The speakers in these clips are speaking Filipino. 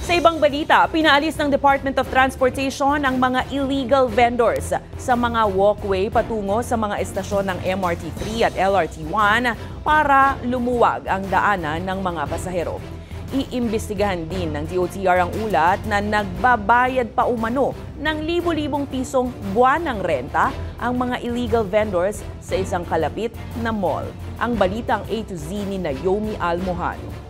Sa ibang balita, pinaalis ng Department of Transportation ang mga illegal vendors sa mga walkway patungo sa mga estasyon ng MRT3 at LRT1 para lumuwag ang daanan ng mga pasahero. Iimbestigahan din ng DOTR ang ulat na nagbabayad pa umano ng libo-libong pisong buwanang renta ang mga illegal vendors sa isang kalapit na mall. Ang balitang A to Z ni Naomi Almojano.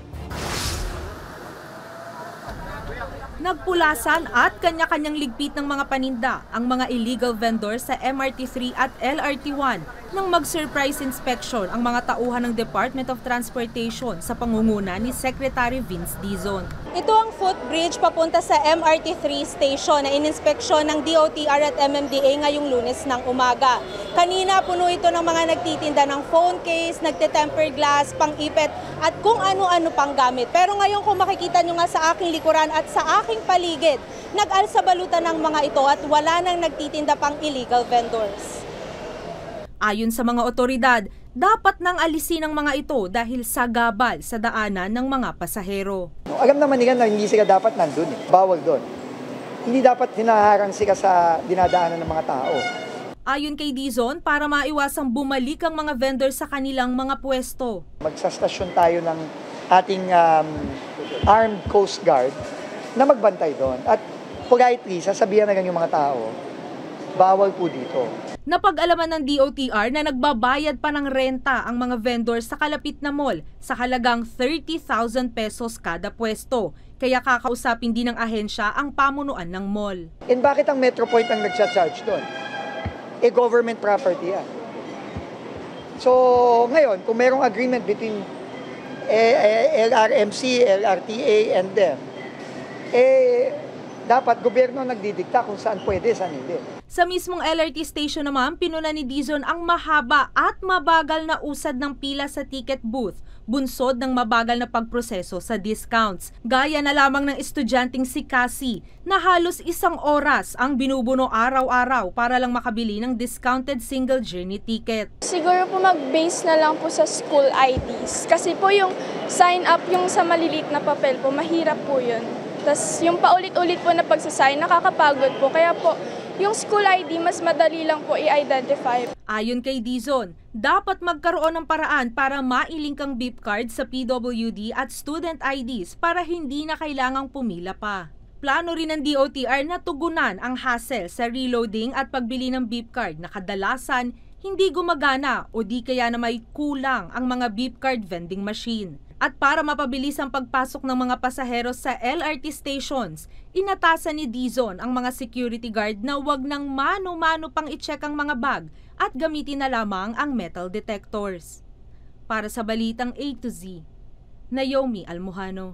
Nagpulasan at kanya-kanyang ligpit ng mga paninda ang mga illegal vendors sa MRT3 at LRT1 nang mag-surprise inspection ang mga tauhan ng Department of Transportation sa pangunguna ni Secretary Vince Dizon. Ito ang footbridge papunta sa MRT3 station na ininspeksyon ng DOTR at MMDA ngayong Lunes ng umaga. Kanina puno ito ng mga nagtitinda ng phone case, nagte-tempered glass, pang-ipit at kung ano-ano pang gamit. Pero ngayon kung makikita nyo nga sa aking likuran at sa aking paligid, nag-alsa balutan ng mga ito at wala nang nagtitinda pang illegal vendors. Ayon sa mga otoridad, dapat nang alisin ang mga ito dahil sagabal sa daanan ng mga pasahero. Alam naman nila na hindi sila dapat nandun Bawal doon. Hindi dapat hinaharang sila sa dinadaanan ng mga tao. Ayon kay Dizon, para maiwasang bumalik ang mga vendor sa kanilang mga pwesto. Magsastasyon tayo ng ating armed coast guard na magbantay doon. At politely, sasabihan na lang yung mga tao, bawal po dito. Napag-alaman ng DOTR na nagbabayad pa ng renta ang mga vendor sa kalapit na mall sa halagang 30,000 pesos kada pwesto. Kaya kakausapin din ng ahensya ang pamunuan ng mall. And bakit ang Metropoint ang nagsa-charge doon? Government property yan. So ngayon, kung merong agreement between LRMC, LRTA and them, dapat gobyerno nagdidikta kung saan pwede, saan hindi. Sa mismong LRT station naman, pinuna ni Dizon ang mahaba at mabagal na usad ng pila sa ticket booth, bunsod ng mabagal na pagproseso sa discounts. Gaya na lamang ng estudyanteng si Cassie na halos 1 oras ang binubuno araw-araw para lang makabili ng discounted single journey ticket. Siguro po mag-base na lang po sa school IDs kasi po yung sign up yung sa maliliit na papel po, mahirap po yun. Tapos yung paulit-ulit po na pagsasign, nakakapagod po. Kaya po, yung school ID mas madali lang po i-identify. Ayon kay Dizon, dapat magkaroon ng paraan para mailink ang beep card sa PWD at student IDs para hindi na kailangang pumila pa. Plano rin ng DOTR na tugunan ang hassle sa reloading at pagbili ng beep card na kadalasan hindi gumagana o di kaya na may kulang ang mga beep card vending machine. At para mapabilis ang pagpasok ng mga pasahero sa LRT stations, inatasan ni Dizon ang mga security guard na wag nang mano-mano pang i-check ang mga bag at gamitin na lamang ang metal detectors. Para sa Balitang A to Z, Naomi Almojano.